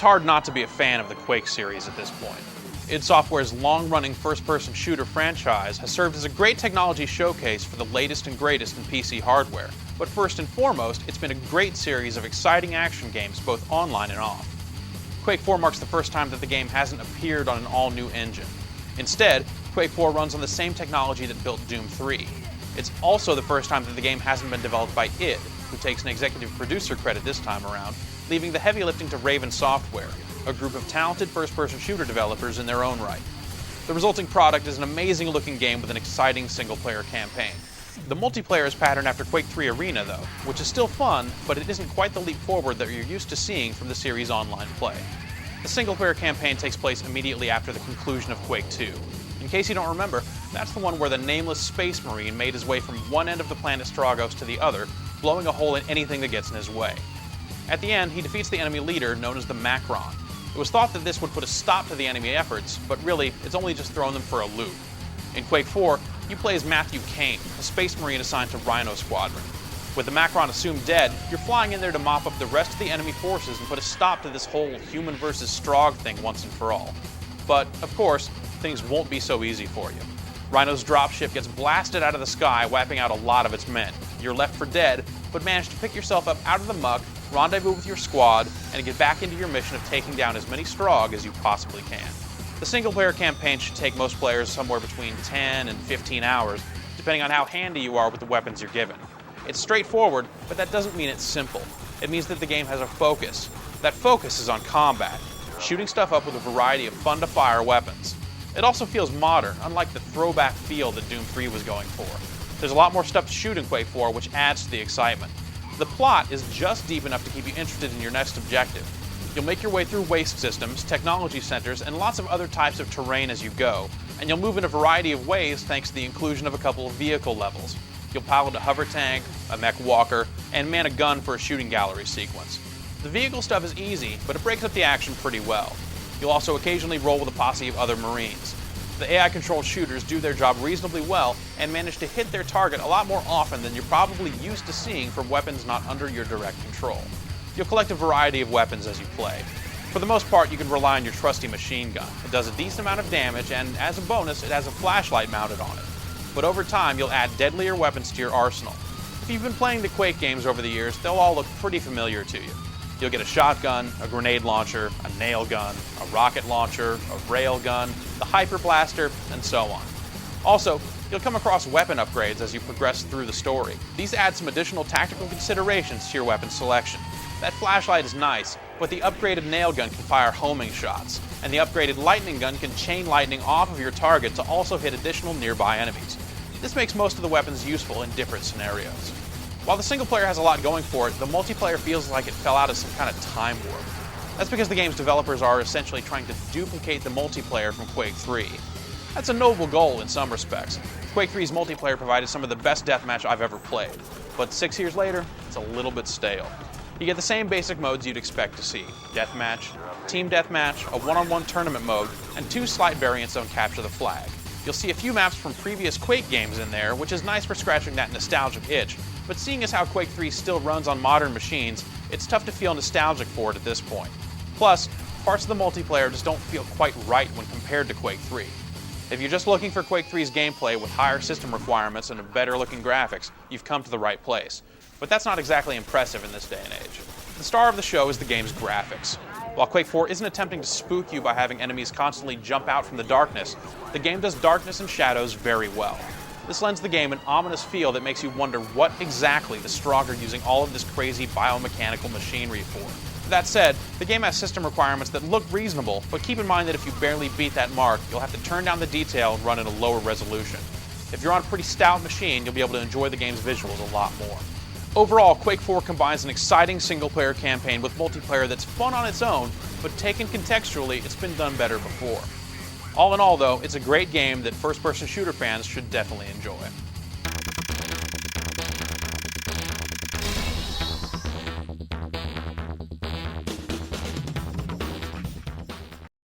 hard not to be a fan of the Quake series at this point. id Software's long-running first-person shooter franchise has served as a great technology showcase for the latest and greatest in PC hardware, but first and foremost, it's been a great series of exciting action games both online and off. Quake 4 marks the first time that the game hasn't appeared on an all-new engine. Instead, Quake 4 runs on the same technology that built Doom 3. It's also the first time that the game hasn't been developed by id, who takes an executive producer credit this time around, leaving the heavy lifting to Raven Software, a group of talented first-person shooter developers in their own right. The resulting product is an amazing-looking game with an exciting single-player campaign. The multiplayer is patterned after Quake 3 Arena, though, which is still fun, but it isn't quite the leap forward that you're used to seeing from the series' online play. The single-player campaign takes place immediately after the conclusion of Quake 2. In case you don't remember, that's the one where the nameless Space Marine made his way from one end of the planet Stragos to the other, blowing a hole in anything that gets in his way. At the end, he defeats the enemy leader, known as the Macron. It was thought that this would put a stop to the enemy efforts, but really, it's only just thrown them for a loop. In Quake 4, you play as Matthew Kane, a Space Marine assigned to Rhino Squadron. With the Macron assumed dead, you're flying in there to mop up the rest of the enemy forces and put a stop to this whole human versus Strog thing once and for all. But, of course, things won't be so easy for you. Rhino's dropship gets blasted out of the sky, wiping out a lot of its men. You're left for dead, but manage to pick yourself up out of the muck, rendezvous with your squad, and get back into your mission of taking down as many Strog as you possibly can. The single-player campaign should take most players somewhere between 10 and 15 hours, depending on how handy you are with the weapons you're given. It's straightforward, but that doesn't mean it's simple. It means that the game has a focus. That focus is on combat, shooting stuff up with a variety of fun-to-fire weapons. It also feels modern, unlike the throwback feel that Doom 3 was going for. There's a lot more stuff to shoot in Quake 4, which adds to the excitement. The plot is just deep enough to keep you interested in your next objective. You'll make your way through waste systems, technology centers, and lots of other types of terrain as you go, and you'll move in a variety of ways thanks to the inclusion of a couple of vehicle levels. You'll pilot a hover tank, a mech walker, and man a gun for a shooting gallery sequence. The vehicle stuff is easy, but it breaks up the action pretty well. You'll also occasionally roll with a posse of other Marines. The AI-controlled shooters do their job reasonably well and manage to hit their target a lot more often than you're probably used to seeing from weapons not under your direct control. You'll collect a variety of weapons as you play. For the most part, you can rely on your trusty machine gun. It does a decent amount of damage, and as a bonus, it has a flashlight mounted on it. But over time, you'll add deadlier weapons to your arsenal. If you've been playing the Quake games over the years, they'll all look pretty familiar to you. You'll get a shotgun, a grenade launcher, a nail gun, a rocket launcher, a rail gun, the hyper blaster, and so on. Also, you'll come across weapon upgrades as you progress through the story. These add some additional tactical considerations to your weapon selection. That flashlight is nice, but the upgraded nail gun can fire homing shots, and the upgraded lightning gun can chain lightning off of your target to also hit additional nearby enemies. This makes most of the weapons useful in different scenarios. While the single player has a lot going for it, the multiplayer feels like it fell out of some kind of time warp. That's because the game's developers are essentially trying to duplicate the multiplayer from Quake 3. That's a noble goal in some respects. Quake 3's multiplayer provided some of the best deathmatch I've ever played, but 6 years later, it's a little bit stale. You get the same basic modes you'd expect to see: deathmatch, team deathmatch, a one-on-one tournament mode, and 2 slight variants on capture the flag. You'll see a few maps from previous Quake games in there, which is nice for scratching that nostalgic itch, but seeing as how Quake 3 still runs on modern machines, it's tough to feel nostalgic for it at this point. Plus, parts of the multiplayer just don't feel quite right when compared to Quake 3. If you're just looking for Quake 3's gameplay with higher system requirements and better looking graphics, you've come to the right place. But that's not exactly impressive in this day and age. The star of the show is the game's graphics. While Quake 4 isn't attempting to spook you by having enemies constantly jump out from the darkness, the game does darkness and shadows very well. This lends the game an ominous feel that makes you wonder what exactly the Strog are using all of this crazy biomechanical machinery for. That said, the game has system requirements that look reasonable, but keep in mind that if you barely beat that mark, you'll have to turn down the detail and run at a lower resolution. If you're on a pretty stout machine, you'll be able to enjoy the game's visuals a lot more. Overall, Quake 4 combines an exciting single-player campaign with multiplayer that's fun on its own, but taken contextually, it's been done better before. All in all, though, it's a great game that first-person shooter fans should definitely enjoy.